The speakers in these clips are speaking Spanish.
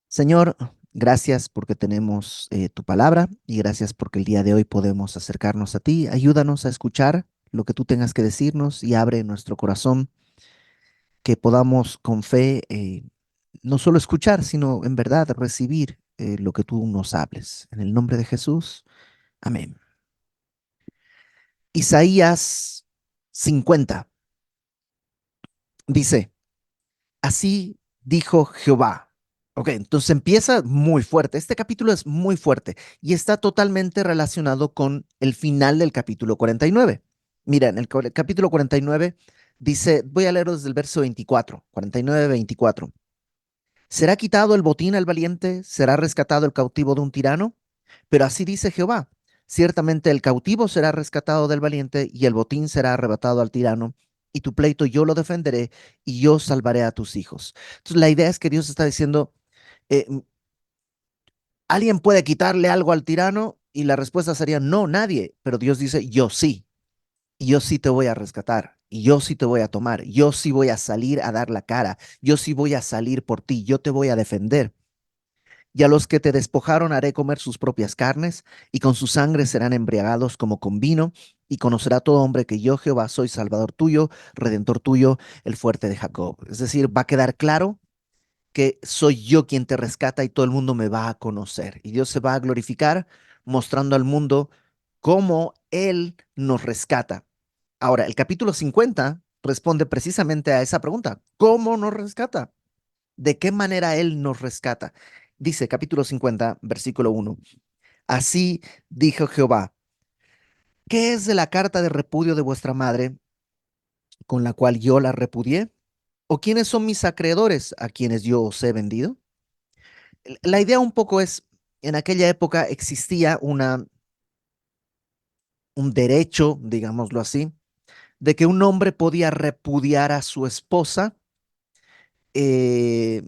Señor, gracias porque tenemos tu palabra y gracias porque el día de hoy podemos acercarnos a ti. Ayúdanos a escuchar lo que tú tengas que decirnos y abre nuestro corazón, que podamos con fe no solo escuchar, sino en verdad recibir lo que tú nos hables. En el nombre de Jesús, amén. Isaías 50 dice, así dijo Jehová. Ok, entonces empieza muy fuerte. Este capítulo es muy fuerte y está totalmente relacionado con el final del capítulo 49. Mira, en el capítulo 49 dice, voy a leerlo desde el verso 24, 49, 24. ¿Será quitado el botín al valiente? ¿Será rescatado el cautivo de un tirano? Pero así dice Jehová, ciertamente el cautivo será rescatado del valiente y el botín será arrebatado al tirano, y tu pleito yo lo defenderé y yo salvaré a tus hijos. Entonces la idea es que Dios está diciendo, eh, ¿alguien puede quitarle algo al tirano? Y la respuesta sería, no, nadie. Pero Dios dice, yo sí, y yo sí te voy a rescatar. Y yo sí te voy a tomar, yo sí voy a salir a dar la cara, yo sí voy a salir por ti, yo te voy a defender. Y a los que te despojaron haré comer sus propias carnes, y con su sangre serán embriagados como con vino, y conocerá todo hombre que yo, Jehová, soy Salvador tuyo, Redentor tuyo, el fuerte de Jacob. Es decir, va a quedar claro que soy yo quien te rescata y todo el mundo me va a conocer. Y Dios se va a glorificar mostrando al mundo cómo Él nos rescata. Ahora, el capítulo 50 responde precisamente a esa pregunta. ¿Cómo nos rescata? ¿De qué manera Él nos rescata? Dice capítulo 50, versículo 1. Así dijo Jehová, ¿qué es de la carta de repudio de vuestra madre con la cual yo la repudié? ¿O quiénes son mis acreedores a quienes yo os he vendido? La idea un poco es, en aquella época existía un derecho, digámoslo así, de que un hombre podía repudiar a su esposa. eh,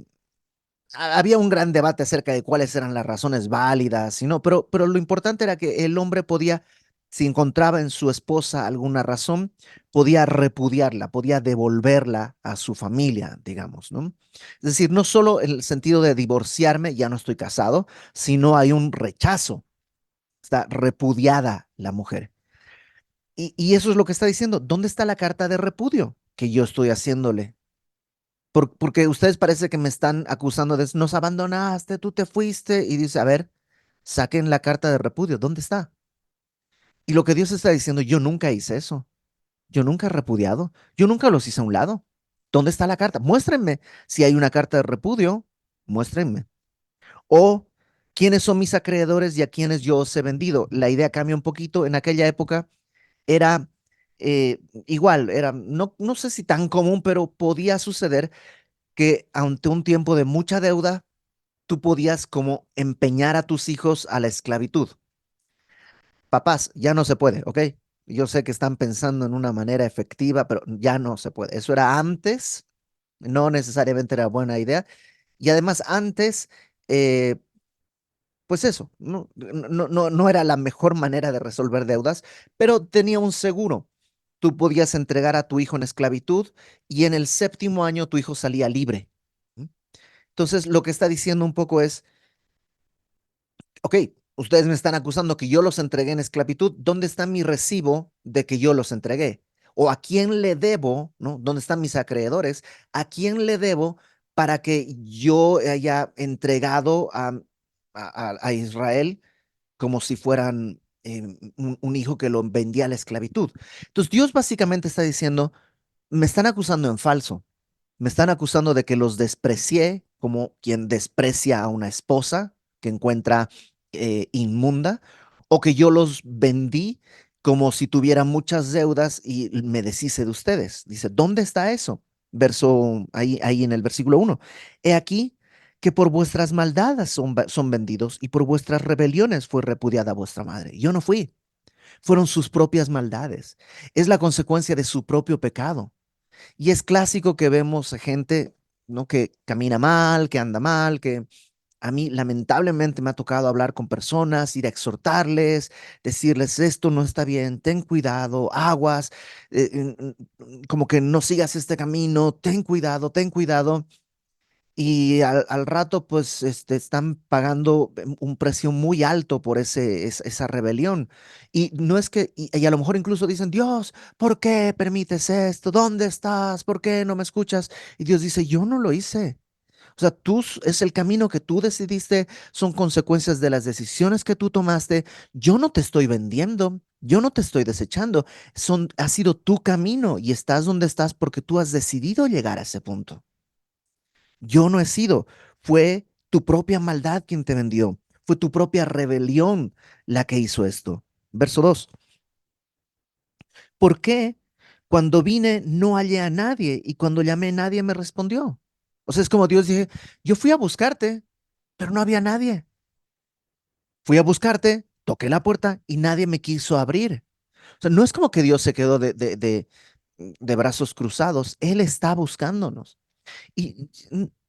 Había un gran debate acerca de cuáles eran las razones válidas y no, pero lo importante era que el hombre podía, si encontraba en su esposa alguna razón, podía repudiarla, podía devolverla a su familia, digamos, ¿no? Es decir, no solo en el sentido de divorciarme, ya no estoy casado, sino hay un rechazo, está repudiada la mujer. Y eso es lo que está diciendo. ¿Dónde está la carta de repudio que yo estoy haciéndole? Porque ustedes parece que me están acusando de nos abandonaste, tú te fuiste y dice, a ver, saquen la carta de repudio, ¿dónde está? Y lo que Dios está diciendo, yo nunca hice eso, yo nunca he repudiado, yo nunca los hice a un lado. ¿Dónde está la carta? Muéstrenme si hay una carta de repudio, muéstrenme. O quiénes son mis acreedores y a quienes yo os he vendido. La idea cambia un poquito. En aquella época era igual, era, no sé si tan común, pero podía suceder que ante un tiempo de mucha deuda, tú podías como empeñar a tus hijos a la esclavitud. Papás, ya no se puede, ¿ok? Yo sé que están pensando en una manera efectiva, pero ya no se puede. Eso era antes, no necesariamente era buena idea. Y además antes, eh, pues eso, no era la mejor manera de resolver deudas, pero tenía un seguro. Tú podías entregar a tu hijo en esclavitud y en el séptimo año tu hijo salía libre. ¿Mm? Entonces, lo que está diciendo un poco es, ok, ustedes me están acusando que yo los entregué en esclavitud. ¿Dónde está mi recibo de que yo los entregué? ¿O a quién le debo, ¿no? ¿Dónde están mis acreedores? ¿A quién le debo para que yo haya entregado a Israel como si fueran un hijo que lo vendía a la esclavitud? Entonces Dios básicamente está diciendo, me están acusando en falso. Me están acusando de que los desprecié como quien desprecia a una esposa que encuentra inmunda, o que yo los vendí como si tuviera muchas deudas y me deshice de ustedes. Dice, ¿dónde está eso? Verso ahí en el versículo 1. He aquí que por vuestras maldades son vendidos y por vuestras rebeliones fue repudiada vuestra madre. Yo no fui, fueron sus propias maldades. Es la consecuencia de su propio pecado. Y es clásico que vemos gente, ¿no? Que camina mal, que anda mal, que a mí lamentablemente me ha tocado hablar con personas, ir a exhortarles, decirles esto no está bien, ten cuidado, aguas, como que no sigas este camino, ten cuidado, ten cuidado. y al rato pues están pagando un precio muy alto por esa rebelión. Y no es que, y a lo mejor incluso dicen, Dios, ¿por qué permites esto? ¿Dónde estás? ¿Por qué no me escuchas? Y Dios dice, yo no lo hice. O sea, es el camino que tú decidiste, son consecuencias de las decisiones que tú tomaste. Yo no te estoy vendiendo, yo no te estoy desechando. Ha sido tu camino y estás donde estás porque tú has decidido llegar a ese punto. Yo no he sido, fue tu propia maldad quien te vendió, fue tu propia rebelión la que hizo esto. Verso 2. ¿Por qué cuando vine no hallé a nadie y cuando llamé nadie me respondió? O sea, es como Dios dije, yo fui a buscarte, pero no había nadie. Fui a buscarte, toqué la puerta y nadie me quiso abrir. O sea, no es como que Dios se quedó de brazos cruzados, Él está buscándonos. Y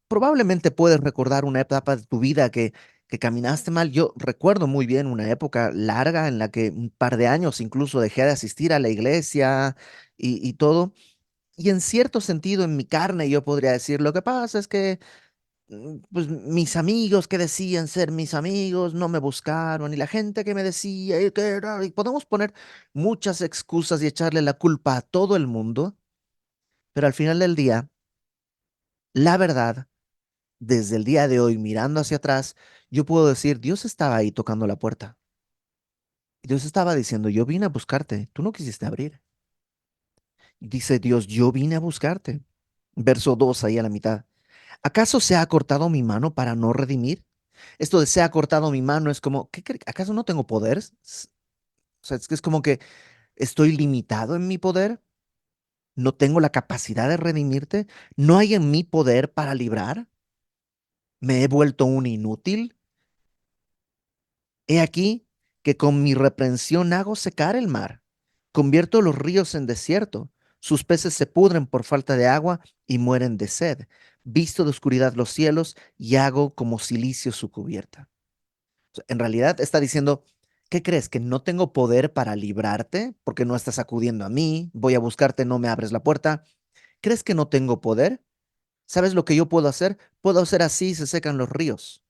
probablemente puedes recordar una etapa de tu vida que caminaste mal. Yo recuerdo muy bien una época larga en la que un par de años incluso dejé de asistir a la iglesia y todo. Y en cierto sentido, en mi carne, yo podría decir, lo que pasa es que pues mis amigos que decían ser mis amigos no me buscaron y la gente que me decía que era, y podemos poner muchas excusas y echarle la culpa a todo el mundo, pero al final del día, la verdad, desde el día de hoy, mirando hacia atrás, yo puedo decir, Dios estaba ahí tocando la puerta. Dios estaba diciendo, yo vine a buscarte, tú no quisiste abrir. Dice Dios, yo vine a buscarte. Verso 2 ahí a la mitad. ¿Acaso se ha cortado mi mano para no redimir? Esto de se ha cortado mi mano es como, ¿acaso no tengo poder? O sea, es como que estoy limitado en mi poder, no tengo la capacidad de redimirte, no hay en mi poder para librar, me he vuelto un inútil. He aquí que con mi reprensión hago secar el mar, convierto los ríos en desierto, sus peces se pudren por falta de agua y mueren de sed. Visto de oscuridad los cielos y hago como silicio su cubierta. O sea, en realidad está diciendo, ¿qué crees? ¿Que no tengo poder para librarte porque no estás acudiendo a mí? Voy a buscarte, no me abres la puerta. ¿Crees que no tengo poder? ¿Sabes lo que yo puedo hacer? Puedo hacer así, se secan los ríos.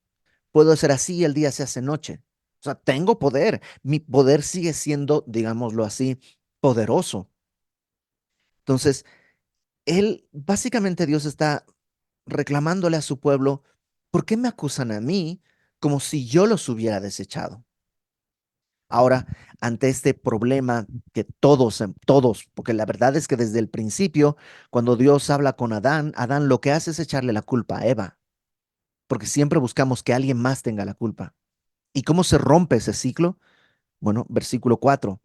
Puedo hacer así y el día se hace noche. O sea, tengo poder. Mi poder sigue siendo, digámoslo así, poderoso. Entonces, básicamente Dios está reclamándole a su pueblo, ¿por qué me acusan a mí como si yo los hubiera desechado? Ahora, ante este problema que todos, porque la verdad es que desde el principio, cuando Dios habla con Adán, Adán lo que hace es echarle la culpa a Eva, porque siempre buscamos que alguien más tenga la culpa. ¿Y cómo se rompe ese ciclo? Bueno, versículo 4.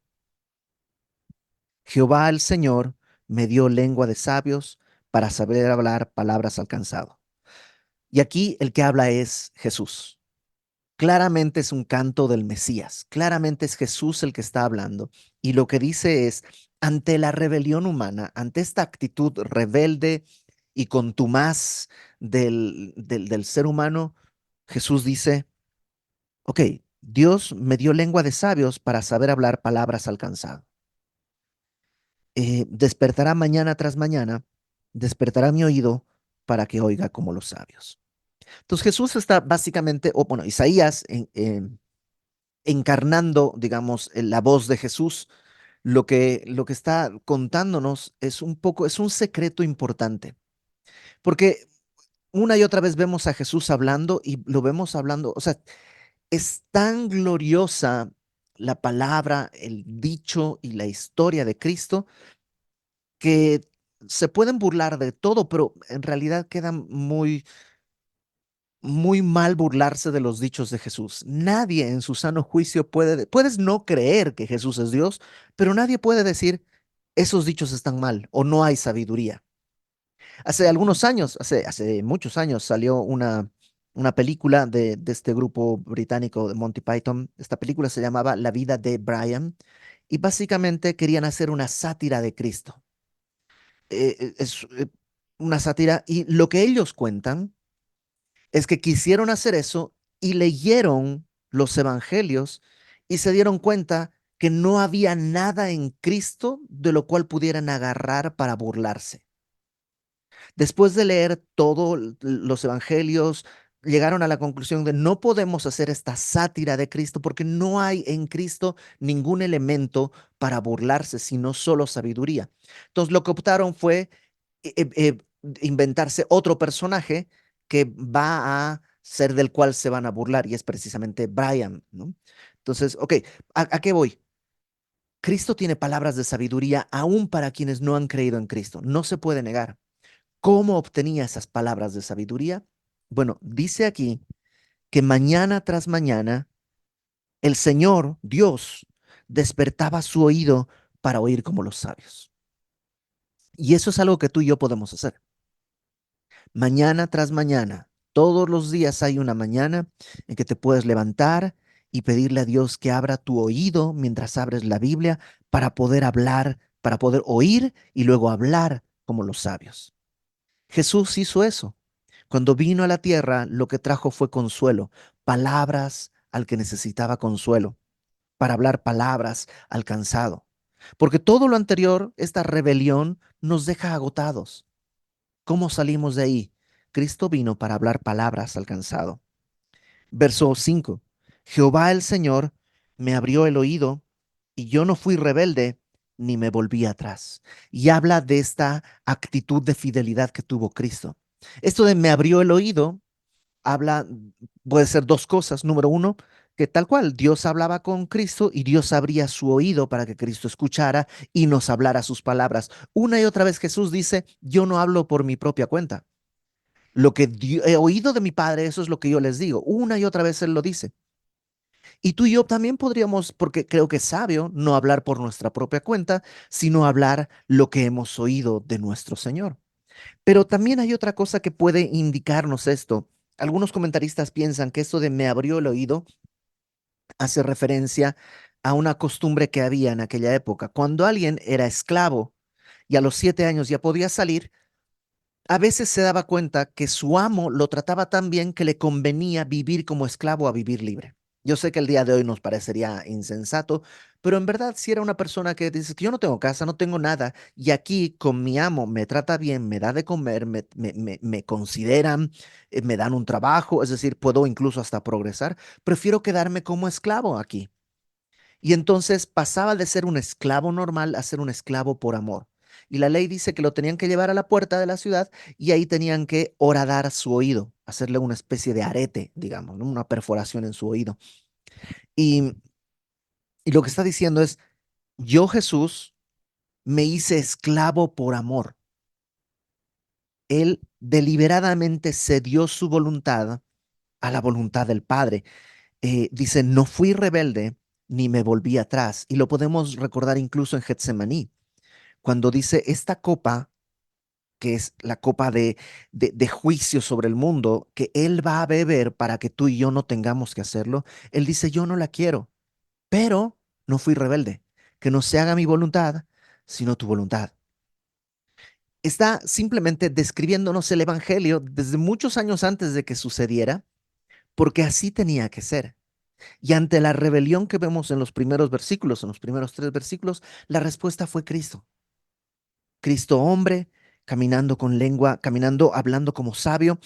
Jehová el Señor me dio lengua de sabios para saber hablar palabras alcanzado. Y aquí el que habla es Jesús. Claramente es un canto del Mesías, claramente es Jesús el que está hablando. Y lo que dice es, ante la rebelión humana, ante esta actitud rebelde y contumaz del ser humano, Jesús dice, ok, Dios me dio lengua de sabios para saber hablar palabras alcanzadas. Despertará mañana tras mañana, despertará mi oído para que oiga como los sabios. Entonces Jesús está básicamente, o bueno, Isaías encarnando, digamos, la voz de Jesús, lo que está contándonos es un poco, es un secreto importante, porque una y otra vez vemos a Jesús hablando y lo vemos hablando, o sea, es tan gloriosa la palabra, el dicho y la historia de Cristo que se pueden burlar de todo, pero en realidad queda muy mal burlarse de los dichos de Jesús. Nadie en su sano juicio puedes no creer que Jesús es Dios, pero nadie puede decir esos dichos están mal o no hay sabiduría. Hace algunos años, hace muchos años, salió una película de este grupo británico de Monty Python. Esta película se llamaba La vida de Brian y básicamente querían hacer una sátira de Cristo. Es una sátira y lo que ellos cuentan es que quisieron hacer eso y leyeron los evangelios y se dieron cuenta que no había nada en Cristo de lo cual pudieran agarrar para burlarse. Después de leer todos los evangelios, llegaron a la conclusión de no podemos hacer esta sátira de Cristo porque no hay en Cristo ningún elemento para burlarse, sino solo sabiduría. Entonces lo que optaron fue eh, eh, eh, inventarse otro personaje que va a ser del cual se van a burlar y es precisamente Brian, ¿no? Entonces, ok, ¿a qué voy? Cristo tiene palabras de sabiduría aún para quienes no han creído en Cristo. No se puede negar. ¿Cómo obtenía esas palabras de sabiduría? Bueno, dice aquí que mañana tras mañana el Señor, Dios, despertaba su oído para oír como los sabios. Y eso es algo que tú y yo podemos hacer. Mañana tras mañana, todos los días hay una mañana en que te puedes levantar y pedirle a Dios que abra tu oído mientras abres la Biblia para poder hablar, para poder oír y luego hablar como los sabios. Jesús hizo eso. Cuando vino a la tierra, lo que trajo fue consuelo, palabras al que necesitaba consuelo, para hablar palabras al cansado. Porque todo lo anterior, esta rebelión, nos deja agotados. ¿Cómo salimos de ahí? Cristo vino para hablar palabras al cansado. Verso 5. Jehová el Señor me abrió el oído y yo no fui rebelde ni me volví atrás. Y habla de esta actitud de fidelidad que tuvo Cristo. Esto de me abrió el oído habla, puede ser dos cosas. Número uno, que tal cual Dios hablaba con Cristo y Dios abría su oído para que Cristo escuchara y nos hablara sus palabras. Una y otra vez Jesús dice, yo no hablo por mi propia cuenta. Lo que he oído de mi Padre, eso es lo que yo les digo. Una y otra vez Él lo dice. Y tú y yo también podríamos, porque creo que es sabio, no hablar por nuestra propia cuenta, sino hablar lo que hemos oído de nuestro Señor. Pero también hay otra cosa que puede indicarnos esto. Algunos comentaristas piensan que esto de me abrió el oído hace referencia a una costumbre que había en aquella época. Cuando alguien era esclavo y a los 7 años ya podía salir, a veces se daba cuenta que su amo lo trataba tan bien que le convenía vivir como esclavo a vivir libre. Yo sé que el día de hoy nos parecería insensato, pero en verdad si era una persona que dice que yo no tengo casa, no tengo nada, y aquí con mi amo me trata bien, me da de comer, me consideran, me dan un trabajo, es decir, puedo incluso hasta progresar, prefiero quedarme como esclavo aquí. Y entonces pasaba de ser un esclavo normal a ser un esclavo por amor. Y la ley dice que lo tenían que llevar a la puerta de la ciudad y ahí tenían que horadar su oído, hacerle una especie de arete, digamos, ¿no? Una perforación en su oído. Y, y lo que está diciendo es, yo Jesús me hice esclavo por amor. Él deliberadamente cedió su voluntad a la voluntad del Padre. Dice, no fui rebelde ni me volví atrás. Y lo podemos recordar incluso en Getsemaní cuando dice, esta copa, que es la copa de juicio sobre el mundo, que Él va a beber para que tú y yo no tengamos que hacerlo, Él dice, yo no la quiero, pero no fui rebelde, que no se haga mi voluntad, sino tu voluntad. Está simplemente describiéndonos el Evangelio desde muchos años antes de que sucediera, porque así tenía que ser. Y ante la rebelión que vemos en los primeros versículos, en los primeros 3 versículos, la respuesta fue Cristo. Cristo hombre, caminando con lengua, caminando, hablando como sabio,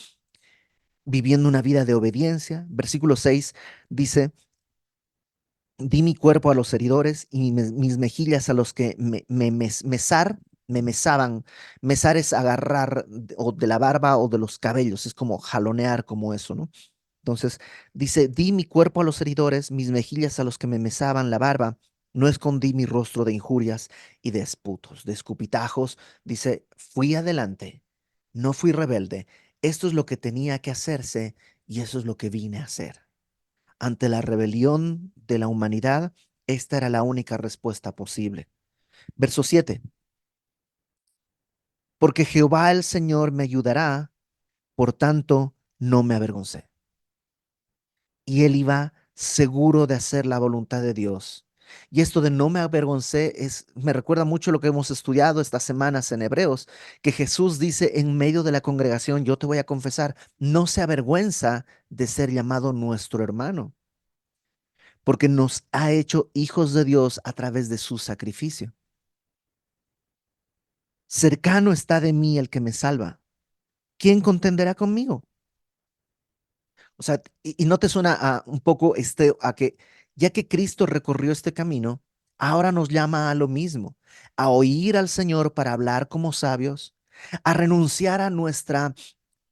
viviendo una vida de obediencia. Versículo 6 dice, di mi cuerpo a los heridores y mis mejillas a los que me mesaban. Mesar es agarrar o de la barba o de los cabellos, es como jalonear como eso, ¿no? Entonces dice, di mi cuerpo a los heridores, mis mejillas a los que me mesaban la barba. No escondí mi rostro de injurias y de esputos, de escupitajos. Dice, fui adelante, no fui rebelde. Esto es lo que tenía que hacerse y eso es lo que vine a hacer. Ante la rebelión de la humanidad, esta era la única respuesta posible. Verso 7. Porque Jehová el Señor me ayudará, por tanto no me avergoncé. Y él iba seguro de hacer la voluntad de Dios. Y esto de no me avergoncé me recuerda mucho lo que hemos estudiado estas semanas en Hebreos, que Jesús dice en medio de la congregación, yo te voy a confesar, no se avergüenza de ser llamado nuestro hermano, porque nos ha hecho hijos de Dios a través de su sacrificio. Cercano está de mí el que me salva. ¿quién contenderá conmigo? O sea, y no te suena a un poco a que ya que Cristo recorrió este camino, ahora nos llama a lo mismo, a oír al Señor para hablar como sabios, a renunciar a nuestra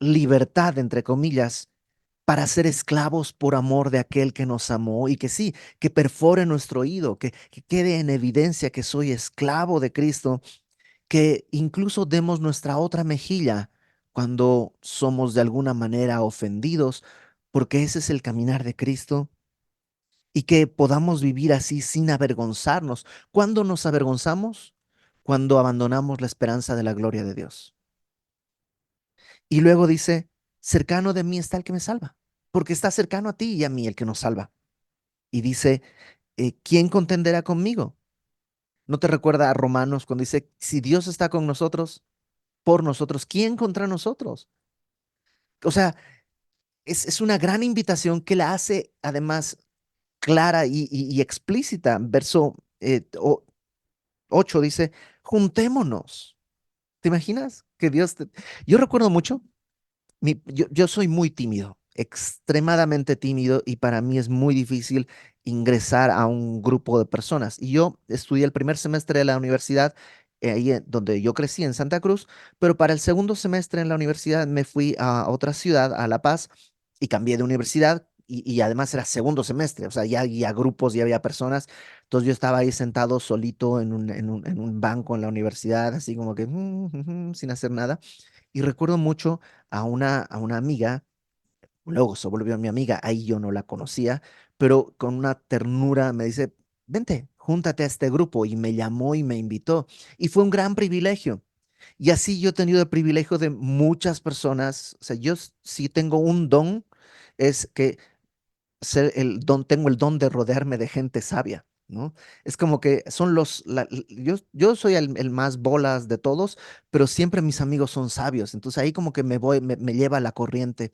libertad, entre comillas, para ser esclavos por amor de aquel que nos amó y que sí, que perfore nuestro oído, que quede en evidencia que soy esclavo de Cristo, que incluso demos nuestra otra mejilla cuando somos de alguna manera ofendidos, porque ese es el caminar de Cristo y que podamos vivir así sin avergonzarnos. ¿Cuándo nos avergonzamos? Cuando abandonamos la esperanza de la gloria de Dios. Y luego dice, cercano de mí está el que me salva, porque está cercano a ti y a mí el que nos salva. Y dice, ¿quién contenderá conmigo? ¿No te recuerda a Romanos cuando dice, si Dios está con nosotros, por nosotros, ¿quién contra nosotros? O sea, es una gran invitación que la hace además clara y explícita. Verso 8 dice, juntémonos. ¿Te imaginas que Dios te... Yo recuerdo mucho, yo soy muy tímido, extremadamente tímido y para mí es muy difícil ingresar a un grupo de personas. Y yo estudié el primer semestre de la universidad, donde yo crecí en Santa Cruz, pero para el segundo semestre en la universidad me fui a otra ciudad, a La Paz, y cambié de universidad. Y además era segundo semestre, o sea, ya había grupos, ya había personas. Entonces yo estaba ahí sentado solito en un banco en la universidad, así como que sin hacer nada. Y recuerdo mucho a una amiga, luego se volvió mi amiga, ahí yo no la conocía, pero con una ternura me dice, vente, júntate a este grupo y me llamó y me invitó. Y fue un gran privilegio. Y así yo he tenido el privilegio de muchas personas, o sea, sí tengo un don, es que tengo el don de rodearme de gente sabia, ¿no? Es como que son yo soy el más bolas de todos, pero siempre mis amigos son sabios, entonces ahí como que me lleva la corriente.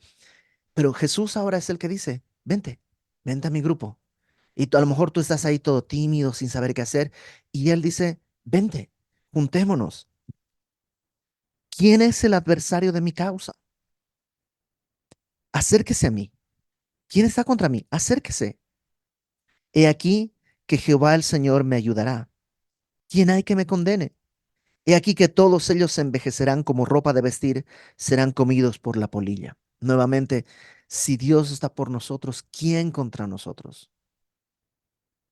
Pero Jesús ahora es el que dice, vente, vente a mi grupo. Y a lo mejor tú estás ahí todo tímido, sin saber qué hacer, y él dice, vente, juntémonos. ¿Quién es el adversario de mi causa? Acérquese a mí. ¿Quién está contra mí? Acérquese. He aquí que Jehová el Señor me ayudará. ¿Quién hay que me condene? He aquí que todos ellos se envejecerán como ropa de vestir, serán comidos por la polilla. Nuevamente, si Dios está por nosotros, ¿quién contra nosotros?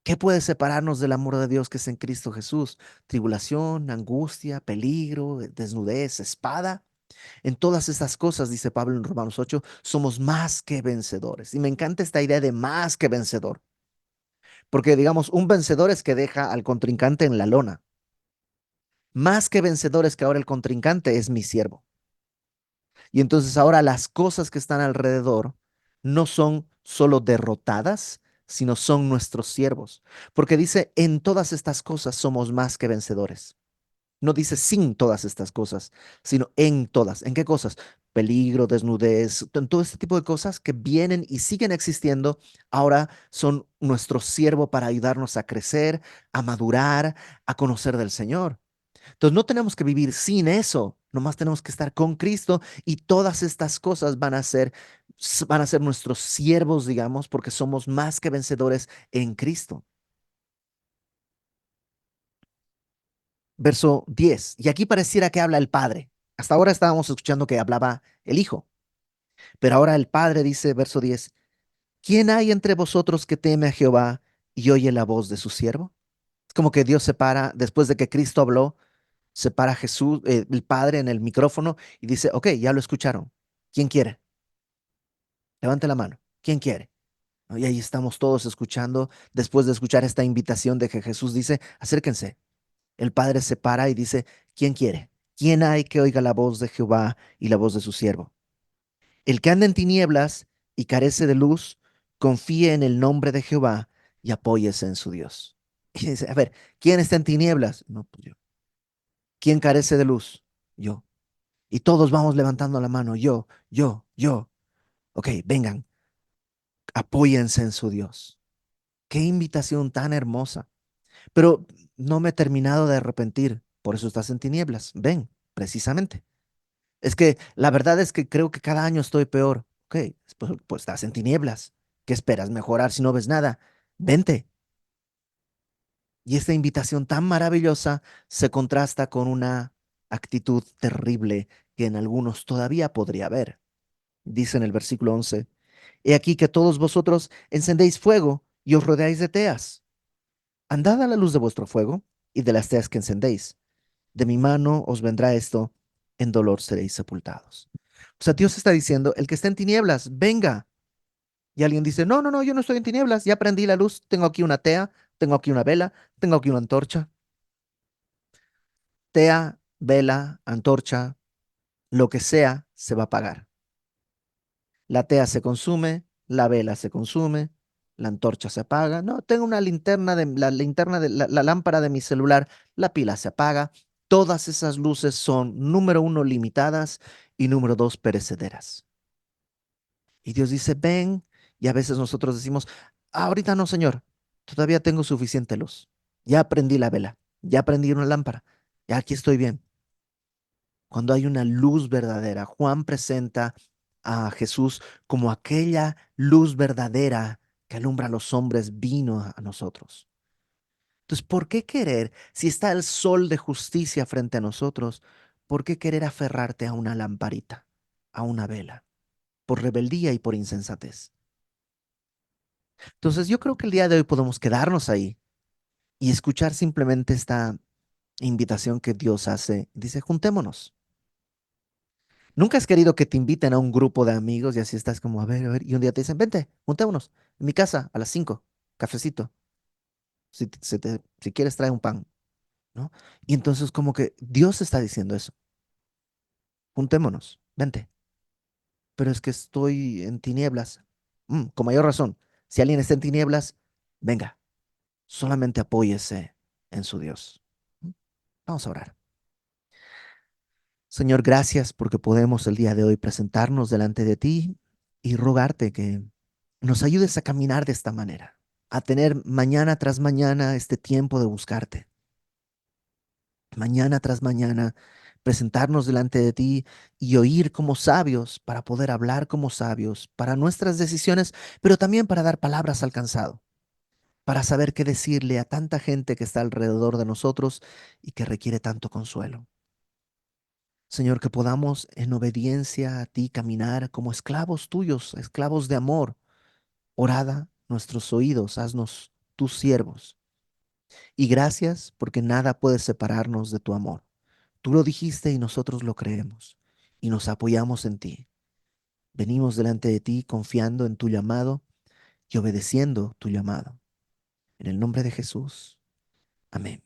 ¿Qué puede separarnos del amor de Dios que es en Cristo Jesús? Tribulación, angustia, peligro, desnudez, espada. En todas estas cosas, dice Pablo en Romanos 8, somos más que vencedores. Y me encanta esta idea de más que vencedor, porque digamos, un vencedor es que deja al contrincante en la lona. Más que vencedores que ahora el contrincante es mi siervo. Y entonces ahora las cosas que están alrededor no son solo derrotadas, sino son nuestros siervos. Porque dice, en todas estas cosas somos más que vencedores. No dice sin todas estas cosas, sino en todas. ¿En qué cosas? Peligro, desnudez, en todo este tipo de cosas que vienen y siguen existiendo, ahora son nuestro siervo para ayudarnos a crecer, a madurar, a conocer del Señor. Entonces no tenemos que vivir sin eso, nomás tenemos que estar con Cristo y todas estas cosas van a ser nuestros siervos, digamos, porque somos más que vencedores en Cristo. Verso 10. Y aquí pareciera que habla el Padre. Hasta ahora estábamos escuchando que hablaba el Hijo, pero ahora el Padre dice, verso 10, ¿quién hay entre vosotros que teme a Jehová y oye la voz de su siervo? Es como que Dios separa, después de que Cristo habló, separa a Jesús, el Padre en el micrófono y dice, ok, ya lo escucharon. ¿Quién quiere? Levante la mano. ¿Quién quiere? ¿No? Y ahí estamos todos escuchando, después de escuchar esta invitación de que Jesús dice, acérquense. El Padre se para y dice, ¿quién quiere? ¿Quién hay que oiga la voz de Jehová y la voz de su siervo? El que anda en tinieblas y carece de luz, confíe en el nombre de Jehová y apóyese en su Dios. Y dice, a ver, ¿quién está en tinieblas? No, pues yo. ¿Quién carece de luz? Yo. Y todos vamos levantando la mano, yo. Ok, vengan, apóyense en su Dios. Qué invitación tan hermosa. Pero no me he terminado de arrepentir, por eso estás en tinieblas. Ven, precisamente. Es que la verdad es que creo que cada año estoy peor. Ok, pues estás en tinieblas. ¿Qué esperas? ¿Mejorar si no ves nada? Vente. Y esta invitación tan maravillosa se contrasta con una actitud terrible que en algunos todavía podría haber. Dice en el versículo 11, He aquí que todos vosotros encendéis fuego y os rodeáis de teas. Andad a la luz de vuestro fuego y de las teas que encendéis. De mi mano os vendrá esto, en dolor seréis sepultados. O sea, Dios está diciendo, el que está en tinieblas, venga. Y alguien dice, no, no, no, yo no estoy en tinieblas, ya prendí la luz, tengo aquí una tea, tengo aquí una vela, tengo aquí una antorcha. Tea, vela, antorcha, lo que sea, se va a apagar. La tea se consume, la vela se consume, la antorcha se apaga. No, tengo una linterna de la linterna de la lámpara de mi celular, la pila se apaga. Todas esas luces son, número uno, limitadas y número dos, perecederas. Y Dios dice, ven, y a veces nosotros decimos, ahorita no, Señor, todavía tengo suficiente luz. Ya prendí la vela, ya prendí una lámpara, ya aquí estoy bien. Cuando hay una luz verdadera, Juan presenta a Jesús como aquella luz verdadera que alumbra a los hombres, vino a nosotros. Entonces, ¿por qué querer, si está el sol de justicia frente a nosotros, por qué querer aferrarte a una lamparita, a una vela, por rebeldía y por insensatez? Entonces, yo creo que el día de hoy podemos quedarnos ahí y escuchar simplemente esta invitación que Dios hace. Dice, juntémonos. ¿Nunca has querido que te inviten a un grupo de amigos y así estás como, a ver, y un día te dicen, vente, juntémonos en mi casa a las 5, cafecito, si quieres trae un pan, ¿no? Y entonces como que Dios está diciendo eso, juntémonos, vente, pero es que estoy en tinieblas. Con mayor razón, si alguien está en tinieblas, venga, solamente apóyese en su Dios. ¿Mm? Vamos a orar. Señor, gracias porque podemos el día de hoy presentarnos delante de ti y rogarte que nos ayudes a caminar de esta manera, a tener mañana tras mañana este tiempo de buscarte, mañana tras mañana presentarnos delante de ti y oír como sabios para poder hablar como sabios para nuestras decisiones, pero también para dar palabras al cansado, para saber qué decirle a tanta gente que está alrededor de nosotros y que requiere tanto consuelo. Señor, que podamos en obediencia a ti caminar como esclavos tuyos, esclavos de amor. Orada nuestros oídos, haznos tus siervos. Y gracias porque nada puede separarnos de tu amor. Tú lo dijiste y nosotros lo creemos y nos apoyamos en ti. Venimos delante de ti confiando en tu llamado y obedeciendo tu llamado. En el nombre de Jesús. Amén.